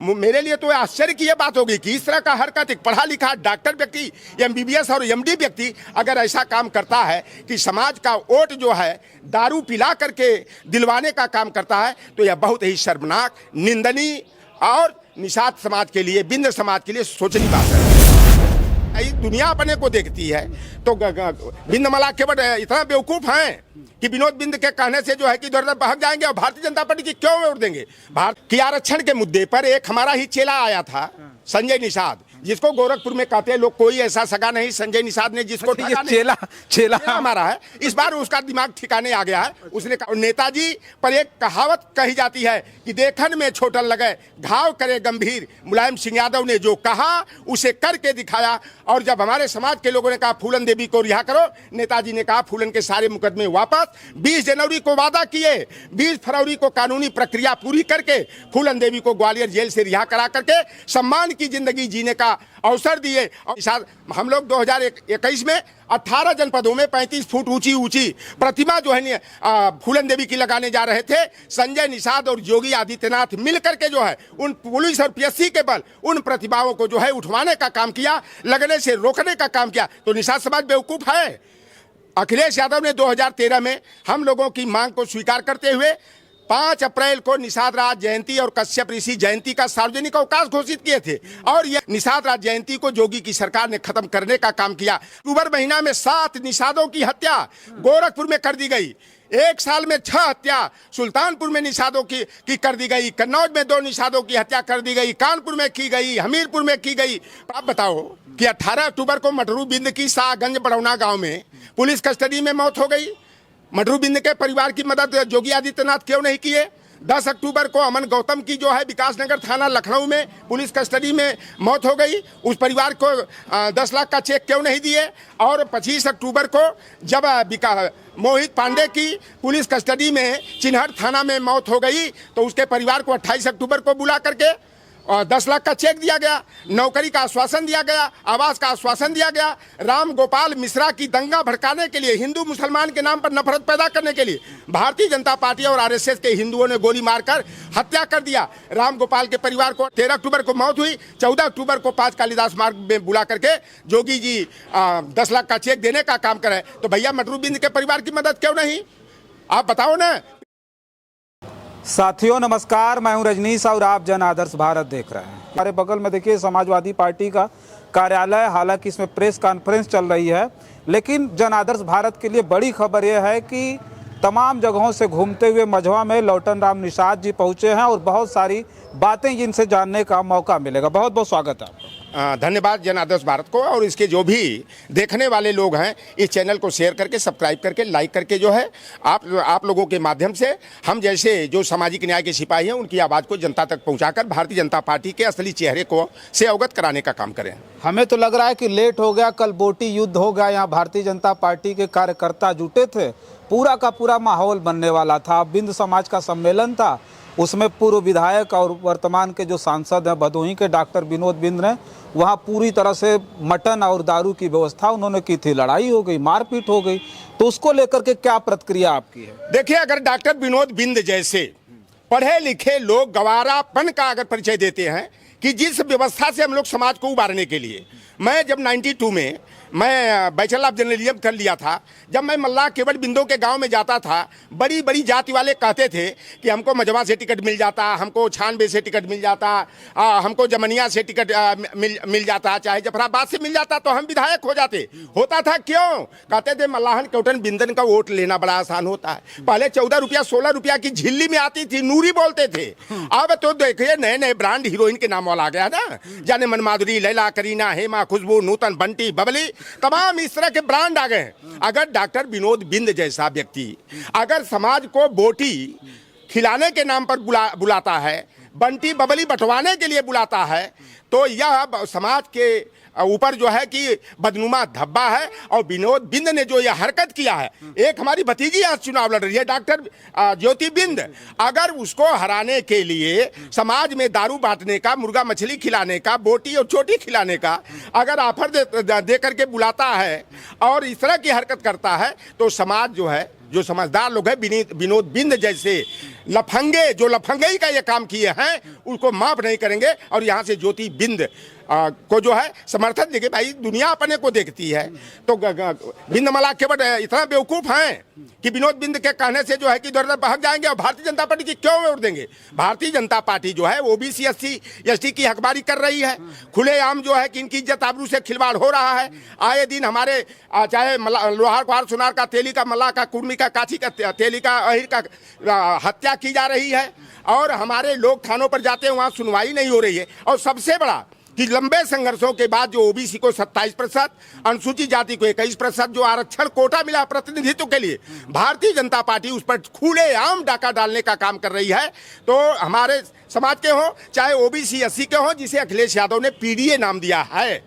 मेरे लिए तो आश्चर्य की यह बात होगी कि इस तरह का हरकत एक पढ़ा लिखा डॉक्टर व्यक्ति, एमबीबीएस और एमडी व्यक्ति अगर ऐसा काम करता है कि समाज का वोट जो है दारू पिला करके दिलवाने का काम करता है, तो यह बहुत ही शर्मनाक, निंदनीय और निषाद समाज के लिए, बिंद समाज के लिए सोचनी बात है। दुनिया अपने को देखती है तो बिंद मला केवल इतना बेवकूफ हैं कि विनोद बिंद के कहने से जो है कि इधर भाग जाएंगे और भारतीय जनता पार्टी की क्यों वोट देंगे। भारत की आरक्षण के मुद्दे पर एक हमारा ही चेला आया था, संजय निषाद, जिसको गोरखपुर में कहते हैं लोग, कोई ऐसा सगा नहीं संजय निषाद ने जिसको चेला हमारा है। इस बार उसका दिमाग ठिकाने आ गया है। उसने नेताजी पर एक कहावत कही जाती है कि देखन में छोटन लगे घाव करे गंभीर। मुलायम सिंह यादव ने जो कहा उसे करके दिखाया। और जब हमारे समाज के लोगों ने कहा फूलन देवी को रिहा करो, नेताजी ने कहा फूलन के सारे मुकदमे वापस। 20 जनवरी को वादा किए, 20 फरवरी को कानूनी प्रक्रिया पूरी करके फूलन देवी को ग्वालियर जेल से रिहा करा करके सम्मान की जिंदगी जीने का अवसर दिए। और हम लोग 2021 में 18 जनपदों में 35 फुट ऊंची प्रतिमा जो है फूलन देवी की लगाने जा रहे थे। संजय निषाद और योगी आदित्यनाथ मिलकर के जो है उन पुलिस और पीएससी के बल उन प्रतिमाओं को जो है उठवाने का काम किया, लगने से रोकने का काम किया। तो निषाद समाज बेवकूफ है। अखिलेश यादव ने 2013 में हम लोगों की मांग को स्वीकार करते हुए 5 अप्रैल को निषाद राज जयंती और कश्यप ऋषि जयंती का सार्वजनिक अवकाश घोषित किए थे। और यह निषाद राज जयंती को योगी की सरकार ने खत्म करने का काम किया। अक्टूबर महीना में 7 निषादों की हत्या गोरखपुर में कर दी गई। एक साल में 6 हत्या सुल्तानपुर में निषादों की कर दी गई। कन्नौज में 2 निषादों की हत्या कर दी गई। कानपुर में की गई, हमीरपुर में की गई। आप बताओ कि 18 अक्टूबर को मटरू बिंद की शाहगंज बड़ौना गांव में पुलिस कस्टडी में मौत हो गई। मटरू बिंद के परिवार की मदद योगी आदित्यनाथ क्यों नहीं किए? 10 अक्टूबर को अमन गौतम की जो है विकासनगर थाना लखनऊ में पुलिस कस्टडी में मौत हो गई। उस परिवार को 10 लाख का चेक क्यों नहीं दिए? और 25 अक्टूबर को जब मोहित पांडे की पुलिस कस्टडी में चिन्हट थाना में मौत हो गई तो उसके परिवार को 28 अक्टूबर को बुला करके और 10 लाख का चेक दिया गया, नौकरी का आश्वासन दिया गया, आवास का आश्वासन दिया गया। राम गोपाल मिश्रा की दंगा भड़काने के लिए, हिंदू मुसलमान के नाम पर नफरत पैदा करने के लिए भारतीय जनता पार्टी और आरएसएस के हिंदुओं ने गोली मारकर हत्या कर दिया। राम गोपाल के परिवार को 13 अक्टूबर को मौत हुई। 14 अक्टूबर को 5 कालिदास मार्ग में बुला करके जोगी जी 10 लाख का चेक देने का काम करे। तो भैया मटरू बिंद के परिवार की मदद क्यों नहीं? आप बताओ ना। साथियों नमस्कार, मैं हूं रजनीश और आप जन आदर्श भारत देख रहे हैं। हमारे बगल में देखिए समाजवादी पार्टी का कार्यालय, हालांकि इसमें प्रेस कॉन्फ्रेंस चल रही है, लेकिन जन आदर्श भारत के लिए बड़ी खबर यह है कि तमाम जगहों से घूमते हुए मझवा में लौटन राम निषाद जी पहुंचे हैं और बहुत सारी बातें जिनसे जानने का मौका मिलेगा। बहुत बहुत स्वागत है आपका। धन्यवाद जन आदर्श भारत को और इसके जो भी देखने वाले लोग हैं, इस चैनल को शेयर करके, सब्सक्राइब करके, लाइक करके जो है आप लोगों के माध्यम से हम जैसे जो सामाजिक न्याय के सिपाही हैं उनकी आवाज़ को जनता तक पहुंचाकर भारतीय जनता पार्टी के असली चेहरे को से अवगत कराने का काम करें। हमें तो लग रहा है कि लेट हो गया, कल बोटी युद्ध हो गया। यहाँ भारतीय जनता पार्टी के कार्यकर्ता जुटे थे, पूरा का पूरा माहौल बनने वाला था। बिंद समाज का सम्मेलन था, उसमें पूर्व विधायक और वर्तमान के जो सांसद हैं भदोही के डॉक्टर विनोद बिंद ने वहाँ पूरी तरह से मटन और दारू की व्यवस्था उन्होंने की थी। लड़ाई हो गई, मारपीट हो गई, तो उसको लेकर के क्या प्रतिक्रिया आपकी है? देखिए, अगर डॉक्टर विनोद बिंद जैसे पढ़े लिखे लोग गवारापन का अगर परिचय देते हैं कि जिस व्यवस्था से हम लोग समाज को उबारने के लिए, मैं जब 92 में मैं बैचलर ऑफ जर्नलिज्म कर लिया था, जब मैं मल्लाह केवल बिंदों के गांव में जाता था, बड़ी बड़ी जाति वाले कहते थे कि हमको मझवा से टिकट मिल जाता, हमको छानबे से टिकट मिल जाता, हमको जमनिया से टिकट मिल जाता, चाहे जफराबाद से मिल जाता तो हम विधायक हो जाते। होता था क्यों? कहते थे मल्लाहन केवटन बिंदन का वोट लेना बड़ा आसान होता है। पहले 14 रुपया 16 रुपया की झिल्ली में आती थी, नूरी बोलते थे। अब तो देखिए नए नए ब्रांड हीरोइन के नाम वाला आ गया ना, जाने मन माधुरी, लैला, करीना, हेमा, खुशबू, नूतन, बंटी, बबली, तमाम इस तरह के ब्रांड आ गए। अगर डॉक्टर विनोद बिंद जैसा व्यक्ति अगर समाज को बोटी खिलाने के नाम पर बुलाता है, बंटी बबली बंटवाने के लिए बुलाता है, तो यह समाज के ऊपर जो है कि बदनुमा धब्बा है। और विनोद बिंद ने जो यह हरकत किया है, एक हमारी भतीजी आज चुनाव लड़ रही है डॉक्टर ज्योति बिंद, अगर उसको हराने के लिए समाज में दारू बांटने का, मुर्गा मछली खिलाने का, बोटी और चोटी खिलाने का अगर ऑफर दे करके बुलाता है और इस तरह की हरकत करता है, तो समाज जो है, जो समझदार लोग हैं, विनोद बिंद जैसे लफंगे जो लफंगई का ये काम किए हैं उसको माफ नहीं करेंगे। और यहाँ से ज्योति बिंद को जो है समर्थन देंगे। भाई दुनिया अपने को देखती है, तो बिंद मल्लाह केवट इतना बेवकूफ हैं कि विनोद बिंद के कहने से जो है कि इधर उधर भाग जाएंगे और भारतीय जनता पार्टी की क्यों वोट देंगे। भारतीय जनता पार्टी जो है ओबीसी SC/ST की हकबारी कर रही है, खुलेआम जो है कि इनकी इज्जत आबरू से खिलवाड़ हो रहा है। आए दिन हमारे चाहे लोहार कुहार सुनार का, तेली का, मल्लाह का, कुर्मी का, काछी का, तेली का, अहिर का हत्या की जा रही है और हमारे लोग थानों पर जाते हैं, वहाँ सुनवाई नहीं हो रही है। और सबसे बड़ा कि लंबे संघर्षों के बाद जो ओबीसी को 27%, अनुसूचित जाति को 21% जो आरक्षण कोटा मिला प्रतिनिधित्व के लिए, भारतीय जनता पार्टी उस पर खुलेआम डाका डालने का काम कर रही है। तो हमारे समाज के हो चाहे ओबीसी SC के हो, जिसे अखिलेश यादव ने PDA नाम दिया है,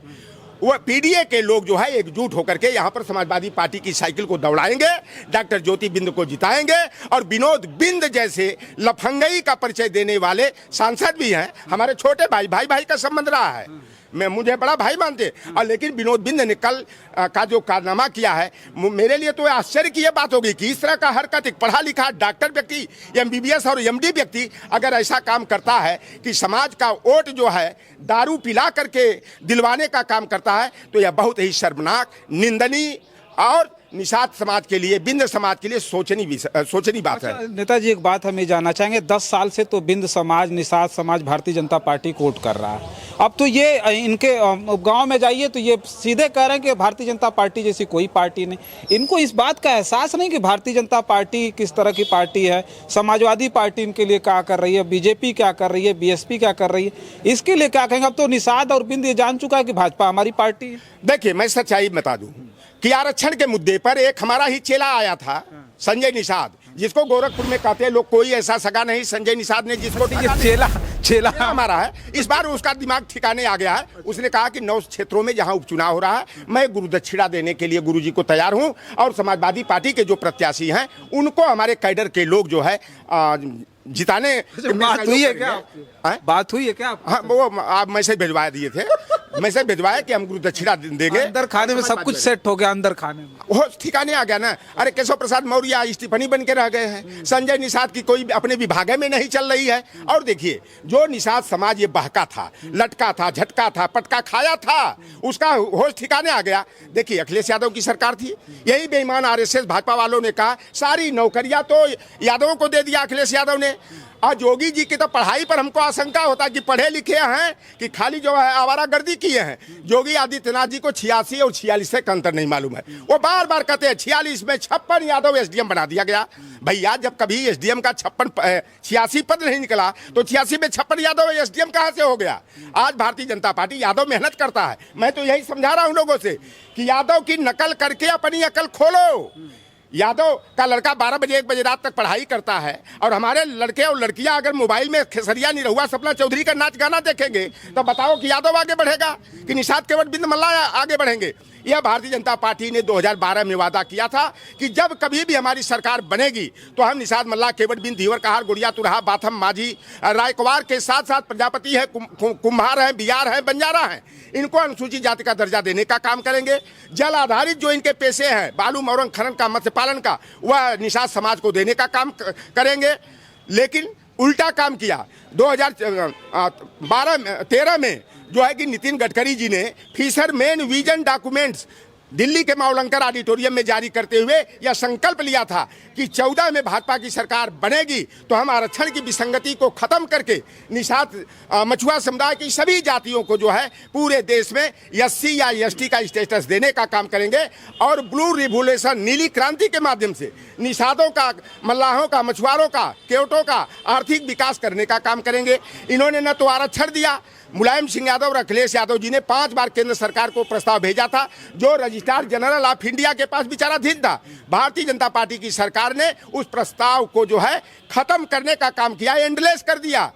वो PDA के लोग जो है एकजुट होकर के यहाँ पर समाजवादी पार्टी की साइकिल को दौड़ाएंगे, डॉक्टर ज्योति बिंद को जिताएंगे। और विनोद बिंद जैसे लफंगई का परिचय देने वाले सांसद भी हैं। हमारे छोटे भाई का संबंध रहा है, मुझे बड़ा भाई मानते। और लेकिन विनोद बिंद ने कल का जो कारनामा किया है, मेरे लिए तो आश्चर्य की यह बात होगी कि इस तरह का हरकत एक पढ़ा लिखा डॉक्टर व्यक्ति, MBBS और MD व्यक्ति अगर ऐसा काम करता है कि समाज का वोट जो है दारू पिला करके दिलवाने का काम करता है, तो यह बहुत ही शर्मनाक, निंदनीय और निषाद समाज के लिए, बिंद समाज के लिए सोचनी बात है। नेताजी एक बात हम ये जानना चाहेंगे, 10 साल से तो बिंद समाज, निषाद समाज भारतीय जनता पार्टी को वोट कर रहा है। अब तो ये इनके गांव में जाइए तो ये सीधे कह रहे हैं कि भारतीय जनता पार्टी जैसी कोई पार्टी नहीं। इनको इस बात का एहसास नहीं कि भारतीय जनता पार्टी किस तरह की पार्टी है, समाजवादी पार्टी इनके लिए क्या कर रही है, BJP क्या कर रही है, BSP क्या कर रही है, इसके लिए क्या कहेंगे। अब तो निषाद और बिंद ये जान चुका है कि भाजपा हमारी पार्टी है। देखिए, मैं सच्चाई बता दूं कि आरक्षण के मुद्दे पर एक हमारा ही चेला आया था, संजय निषाद, जिसको गोरखपुर में कहते हैं लोग, कोई ऐसा सगा नहीं संजय निषाद ने जिसको चेला हमारा है। इस बार उसका दिमाग ठिकाने आ गया है। उसने कहा कि 9 क्षेत्रों में जहां उपचुनाव हो रहा है, मैं गुरुदक्षिणा देने के लिए गुरुजी को तैयार हूं और समाजवादी पार्टी के जो प्रत्याशी हैं उनको हमारे कैडर के लोग जो है जिताने। बात हुई है क्या? बात हुई है क्या? हाँ, वो आप मैसेज भिजवा दिए थे, मैसेज भिजवाया कि हम गुरुदक्षिणा देंगे। अंदर खाने में सब कुछ सेट हो गया, अंदर खाने में वो ठिकाने आ गया ना। अरे केशव प्रसाद मौर्य स्टीफनी बन के रह गए हैं, संजय निषाद की कोई अपने विभाग में नहीं चल रही है। और देखिए, जो निषाद समाज ये बहका था, लटका था, झटका था, पटका खाया था, उसका होश ठिकाने आ गया। देखिए, अखिलेश यादव की सरकार थी, यही बेईमान RSS भाजपा वालों ने कहा सारी नौकरियां तो यादवों को दे दिया अखिलेश यादव ने। आज योगी जी की तो पढ़ाई पर हमको आशंका होता है कि पढ़े लिखे हैं कि खाली जो है आवारागर्दी किए हैं। योगी आदित्यनाथ जी को 86 और 46 का अंतर नहीं मालूम है। वो बार बार कहते हैं 46 में 56 यादव SDM बना दिया गया। भैया, जब कभी SDM का 86 पद नहीं निकला तो 86 में 56 यादव SDM कहाँ से हो गया? आज भारतीय जनता पार्टी यादव मेहनत करता है। मैं तो यही समझा रहा हूँ लोगों से कि यादव की नकल करके अपनी अकल खोलो। यादव का लड़का 12 बजे 1 बजे रात तक पढ़ाई करता है और हमारे लड़के और लड़कियां अगर मोबाइल में खेसरिया निरहुआ सपना चौधरी का नाच गाना देखेंगे तो बताओ कि यादव आगे बढ़ेगा कि निषाद केवट बिंद मल्लाह आगे बढ़ेंगे? यह भारतीय जनता पार्टी ने 2012 में वादा किया था कि जब कभी भी हमारी सरकार बनेगी तो हम निषाद मल्लाह केवट बिंद धीवर कहार गुड़िया तुरहा बाथम माझी रायकवार के साथ साथ प्रजापति है, कुम्हार हैं, बियार हैं, बंजारा हैं, इनको अनुसूचित जाति का दर्जा देने का काम करेंगे। जल आधारित जो इनके पेशे हैं, बालू मौरंग खनन का, मत्स्य पालन का, वह निषाद समाज को देने का काम करेंगे। लेकिन उल्टा काम किया। 2013 में जो है कि नितिन गडकरी जी ने फिशरमैन विजन डॉक्यूमेंट्स दिल्ली के मावलंकर ऑडिटोरियम में जारी करते हुए यह संकल्प लिया था कि 14 में भाजपा की सरकार बनेगी तो हम आरक्षण की विसंगति को खत्म करके निषाद मछुआ समुदाय की सभी जातियों को जो है पूरे देश में SC या ST का स्टेटस देने का काम करेंगे और ब्लू रिवोल्यूशन, नीली क्रांति के माध्यम से निषादों का, मल्लाहों का, मछुआरों का, केवटों का आर्थिक विकास करने का काम करेंगे। इन्होंने न तो आरक्षण दिया, मुलायम सिंह यादव और अखिलेश यादव जी ने 5 बार केंद्र सरकार को प्रस्ताव भेजा था जो रजिस्ट्रार जनरल ऑफ इंडिया के पास विचाराधीन था। भारतीय जनता पार्टी की सरकार ने उस प्रस्ताव को जो है खत्म करने का काम किया, एंडलेस कर दिया,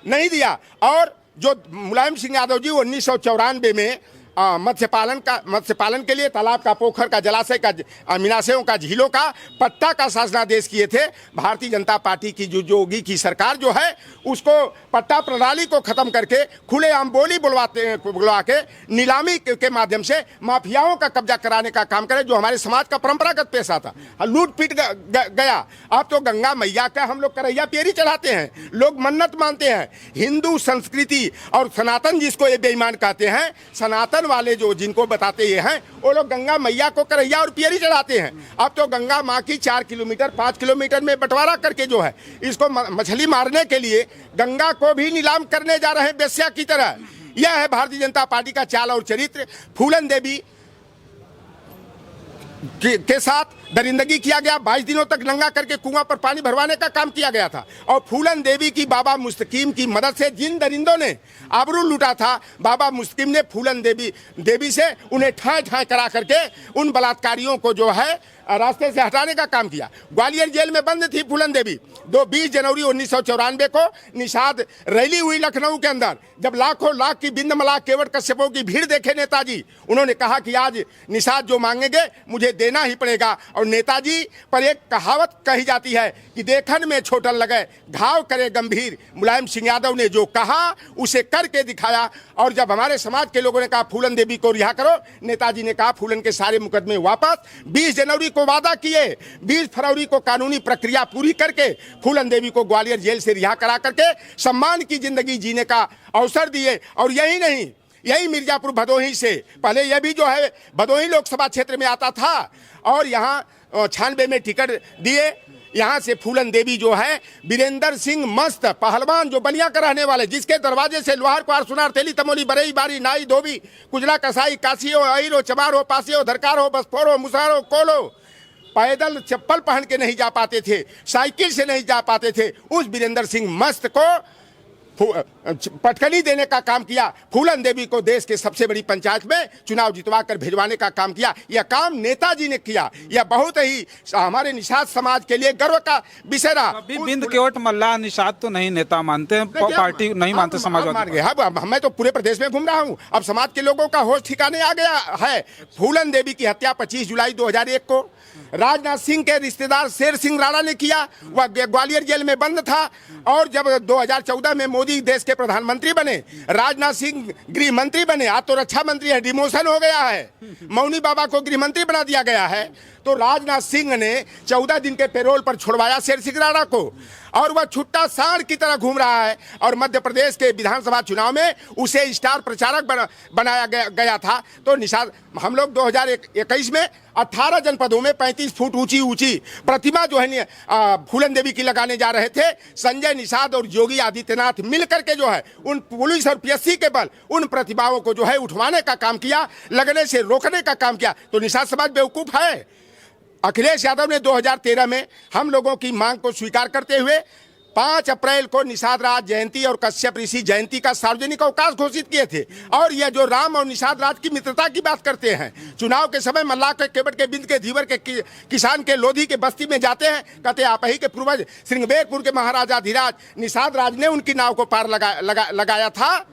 नहीं दिया। और जो मुलायम सिंह यादव जी 1994 में मत्स्य पालन के लिए तालाब का, पोखर का, जलाशय का, मीनाशयों का, झीलों का पट्टा का शासनादेश किए थे। भारतीय जनता पार्टी की जो योगी की सरकार जो है उसको पट्टा प्रणाली को खत्म करके खुलेआम बोली बुलवा के नीलामी के माध्यम से माफियाओं का कब्जा कराने का काम करे, जो हमारे समाज का परंपरागत पेशा था। लूट पीट गया। अब तो गंगा मैया का हम लोग करैया पेरी चढ़ाते हैं, लोग मन्नत मानते हैं। हिंदू संस्कृति और सनातन जिसको ये बेईमान कहते हैं, सनातन वाले जो जिनको बताते ये हैं, वो लोग गंगा मैया को करैया और पेरी चढ़ाते हैं। अब तो गंगा माँ की 4 किलोमीटर 5 किलोमीटर में बंटवारा करके जो है इसको मछली मारने के लिए गंगा को भी नीलाम करने जा रहे हैं बेश्या की तरह। यह है भारतीय जनता पार्टी का चाल और चरित्र। फूलन देवी के साथ दरिंदगी किया गया, 22 दिनों तक नंगा करके कुआं पर पानी भरवाने का काम किया गया था। और फूलन देवी की बाबा मुस्तकीम की मदद से जिन दरिंदों ने आबरू लूटा था, बाबा मुस्तकीम ने फूलन देवी से उन्हें ठाए ठाए करा करके उन बलात्कारियों को जो है रास्ते से हटाने का काम किया। ग्वालियर जेल में बंद थी फूलन देवी। 20 जनवरी 1994 को निषाद रैली हुई लखनऊ के अंदर। जब लाखों लाख की बिंद मलाक केवट कश्यपों की भीड़ देखे नेताजी, उन्होंने कहा कि आज निषाद जो मांगेंगे मुझे देना ही पड़ेगा। और नेताजी पर एक कहावत कही जाती है कि देखन में छोटन लगे घाव करे गंभीर। मुलायम सिंह यादव ने जो कहा उसे करके दिखाया। और जब हमारे समाज के लोगों ने कहा फूलन देवी को रिहा करो, नेताजी ने कहा फूलन के सारे मुकदमे वापस। 20 जनवरी को वादा किए, 20 फरवरी को कानूनी प्रक्रिया पूरी करके फूलन देवी को ग्वालियर जेल से रिहा करा करके सम्मान की जिंदगी जीने का अवसर दिए। और यही नहीं, यही मिर्जापुर भदोही से पहले यह भी जो है भदोही लोकसभा क्षेत्र में आता था और यहाँ 96 में टिकट दिए। यहाँ से फूलन देवी जो है वीरेंद्र सिंह मस्त पहलवान जो बलिया का रहने वाले, जिसके दरवाजे से लोहार कुआर सुनार तेली तमोली बरई बारी नाई धोबी कुजला कसाई काशी हो अहिर हो चमार हो पासी हो धरकार हो बसफोर हो मुसहर हो कोल हो, पैदल चप्पल पहन के नहीं जा पाते थे, साइकिल से नहीं जा पाते थे। उस वीरेंद्र सिंह मस्त को पटकनी देने का काम किया। फूलन देवी को देश के सबसे बड़ी पंचायत में चुनाव जितवा कर भिजवाने का काम किया। यह काम नेताजी ने किया। यह बहुत ही हमारे निषाद समाज के लिए गर्व का विषय रहा। अभी बिंद केवट मल्ला निषाद तो नहीं नेता मानते हैं, पार्टी नहीं मानते समाजवादी। अब मैं तो पूरे प्रदेश में घूम रहा हूँ। अब समाज के लोगों का होश ठिकाने आ गया है। फूलन देवी की हत्या 25 जुलाई 2001 को राजनाथ सिंह के रिश्तेदार शेर सिंह राणा ने किया। वह ग्वालियर जेल में बंद था। और जब 2014 में मोदी देश के प्रधानमंत्री बने, राजनाथ सिंह गृह मंत्री बने। आज तो रक्षा मंत्री है, डिमोशन हो गया है, मौनी बाबा को गृह मंत्री बना दिया गया है। तो राजनाथ सिंह ने 14 दिन के पैरोल पर छुड़वाया शेर सिंह राणा को और वह छुट्टा सांड की तरह घूम रहा है। और मध्य प्रदेश के विधानसभा चुनाव में उसे स्टार प्रचारक बनाया गया था। तो निषाद हम लोग 2021 में 18 जनपदों में 35 फुट ऊंची प्रतिमा जो है फूलन देवी की लगाने जा रहे थे। संजय निषाद और योगी आदित्यनाथ मिल करके जो है उन पुलिस और पीएससी के बल उन प्रतिमाओं को जो है उठवाने का काम किया, लगने से रोकने का काम किया। तो निषाद समाज बेवकूफ है। अखिलेश यादव ने 2013 में हम लोगों की मांग को स्वीकार करते हुए 5 अप्रैल को निषाद राज जयंती और कश्यप ऋषि जयंती का सार्वजनिक अवकाश घोषित किए थे। और यह जो राम और निषाद राज की मित्रता की बात करते हैं, चुनाव के समय मल्लाह के केवट के बिंद के धीवर के किसान के लोधी के बस्ती में जाते हैं, कहते आप ही के पूर्वज श्रृंगबेरपुर के महाराजा धीराज निषाद राज ने उनकी नाव को पार लगाया था।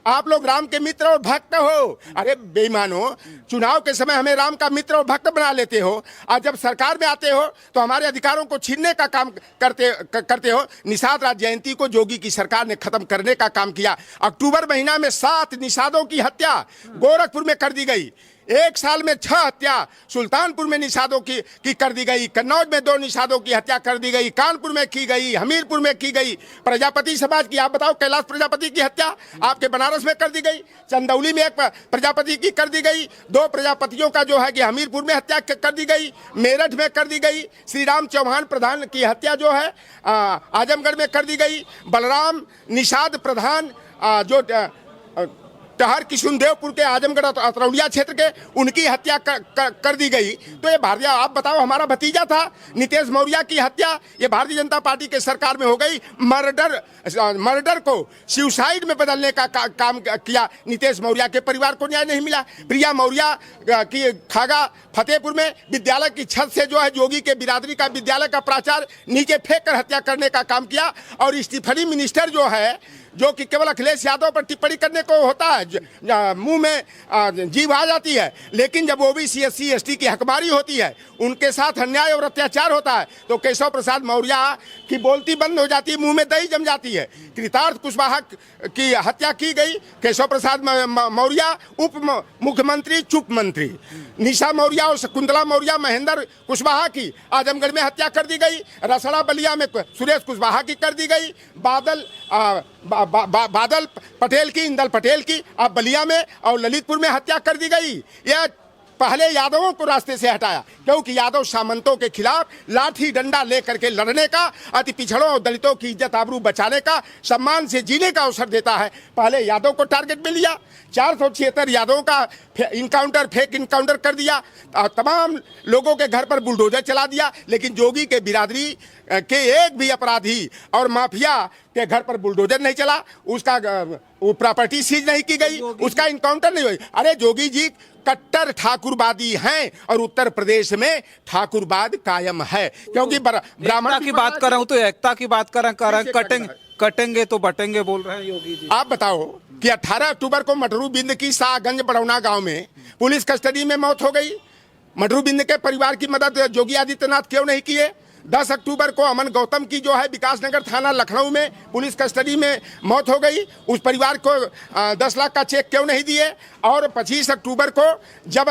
आप लोग राम के मित्र और भक्त हो। अरे बेईमानो, चुनाव के समय हमें राम का मित्र और भक्त बना लेते हो और जब सरकार में आते हो तो हमारे अधिकारों को छीनने का काम करते हो। निषाद राज जयंती को योगी की सरकार ने खत्म करने का काम किया। अक्टूबर महीना में 7 निषादों की हत्या गोरखपुर में कर दी गई। 1 साल में 6 हत्या सुल्तानपुर में निषादों की कर दी गई। कन्नौज में 2 निषादों की हत्या कर दी गई। कानपुर में की गई, हमीरपुर में की गई। प्रजापति समाज की आप बताओ, कैलाश प्रजापति की हत्या आपके बनारस में कर दी गई। चंदौली में एक प्रजापति की कर दी गई। 2 प्रजापतियों का जो है कि हमीरपुर में हत्या कर दी गई। मेरठ में कर दी गई। श्री राम चौहान प्रधान की हत्या जो है आजमगढ़ में कर दी गई। बलराम निषाद प्रधान जो टहर किशुनदेवपुर के आजमगढ़ अतरौलिया क्षेत्र के, उनकी हत्या कर दी गई। तो ये भारतीय, आप बताओ, हमारा भतीजा था नीतीश मौर्य की हत्या ये भारतीय जनता पार्टी के सरकार में हो गई। मर्डर को सुसाइड में बदलने का काम किया। नीतीश मौर्य के परिवार को न्याय नहीं मिला। प्रिया मौर्य की खागा फतेहपुर में विद्यालय की छत से जो है योगी के बिरादरी का विद्यालय का प्राचार्य नीचे फेंक कर हत्या करने का काम किया। और स्टीफनी मिनिस्टर जो है जो कि केवल अखिलेश यादव पर टिप्पणी करने को होता है, मुंह में जीभ आ जाती है, लेकिन जब ओबीसी SC ST की हकमारी होती है, उनके साथ अन्याय और अत्याचार होता है, तो केशव प्रसाद मौर्य की बोलती बंद हो जाती है, मुंह में दही जम जाती है। कृतार्थ कुशवाहा की हत्या की गई, केशव प्रसाद मौर्य उप मुख्यमंत्री चुप मंत्री, निशा मौर्य और शकुंतला मौर्य महेंद्र कुशवाहा की आजमगढ़ में हत्या कर दी गई, रसड़ा बलिया में सुरेश कुशवाहा की कर दी गई, बादल पटेल की, इंदल पटेल की अब बलिया में और ललितपुर में हत्या कर दी गई। यह पहले यादवों को रास्ते से हटाया, क्योंकि यादव सामंतों के खिलाफ लाठी डंडा लेकर के लड़ने का, अति पिछड़ों और दलितों की इज्जत आबरू बचाने का, सम्मान से जीने का अवसर देता है। पहले यादव को टारगेट में लिया, 476 यादवों का फेक इनकाउंटर कर दिया, तमाम लोगों के घर पर बुलडोजर चला दिया, लेकिन जोगी के बिरादरी के एक भी अपराधी और माफिया के घर पर बुलडोजर नहीं चला, उसका वो प्रॉपर्टी सीज नहीं की गई, उसका इनकाउंटर नहीं हुई। अरे जोगी जी कट्टर ठाकुरवादी हैं और उत्तर प्रदेश में ठाकुरवाद कायम है, क्योंकि ब्राह्मण की बात कर रहा हूँ तो एकता की बात कर रहे हैं, कटेंगे तो बटेंगे बोल रहे हैं योगी जी। आप बताओ कि 18 अक्टूबर को मटरू बिंद की शाहगंज बड़ौना गांव में पुलिस कस्टडी में मौत हो गई। मटरू बिंद के परिवार की मदद योगी आदित्यनाथ क्यों नहीं किए? 10 अक्टूबर को अमन गौतम की जो है विकासनगर थाना लखनऊ में पुलिस कस्टडी में मौत हो गई, उस परिवार को 10 लाख का चेक क्यों नहीं दिए? और 25 अक्टूबर को जब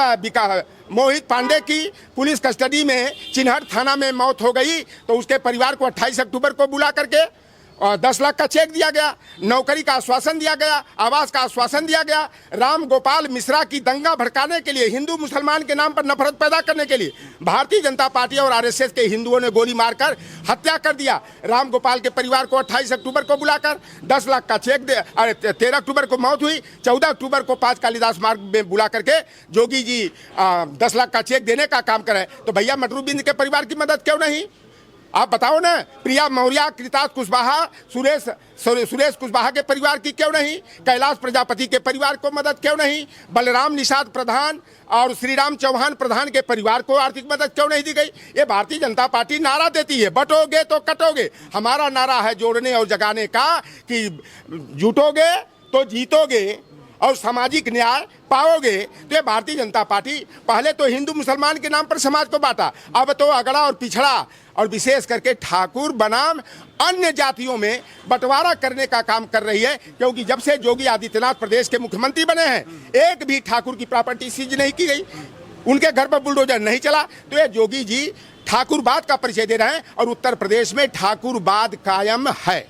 मोहित पांडे की पुलिस कस्टडी में चिन्हट थाना में मौत हो गई, तो उसके परिवार को 28 अक्टूबर को बुला करके और 10 लाख का चेक दिया गया, नौकरी का आश्वासन दिया गया, आवास का आश्वासन दिया गया। राम गोपाल मिश्रा की दंगा भड़काने के लिए, हिंदू मुसलमान के नाम पर नफरत पैदा करने के लिए भारतीय जनता पार्टी और RSS के हिंदुओं ने गोली मारकर हत्या कर दिया। राम गोपाल के परिवार को 28 अक्टूबर को बुलाकर 10 लाख का चेक दे, अरे 13 अक्टूबर को मौत हुई, 14 अक्टूबर को 5 कालिदास मार्ग में बुला करके जोगी जी 10 लाख का चेक देने का काम करे। तो भैया मटरू बिंद के परिवार की मदद क्यों नहीं? आप बताओ ना। प्रिया मौर्य, कृतार्थ कुशवाहा, सुरेश कुशवाहा के परिवार की क्यों नहीं? कैलाश प्रजापति के परिवार को मदद क्यों नहीं? बलराम निषाद प्रधान और श्रीराम चौहान प्रधान के परिवार को आर्थिक मदद क्यों नहीं दी गई? ये भारतीय जनता पार्टी नारा देती है, बटोगे तो कटोगे। हमारा नारा है जोड़ने और जगाने का, कि जुटोगे तो जीतोगे और सामाजिक न्याय पाओगे। तो ये भारतीय जनता पार्टी पहले तो हिंदू मुसलमान के नाम पर समाज को बांटा, अब तो अगड़ा और पिछड़ा और विशेष करके ठाकुर बनाम अन्य जातियों में बंटवारा करने का काम कर रही है। क्योंकि जब से योगी आदित्यनाथ प्रदेश के मुख्यमंत्री बने हैं, एक भी ठाकुर की प्रॉपर्टी सीज नहीं की गई, उनके घर पर बुलडोजर नहीं चला। तो ये योगी जी ठाकुरवाद का परिचय दे रहे हैं और उत्तर प्रदेश में ठाकुरवाद कायम है।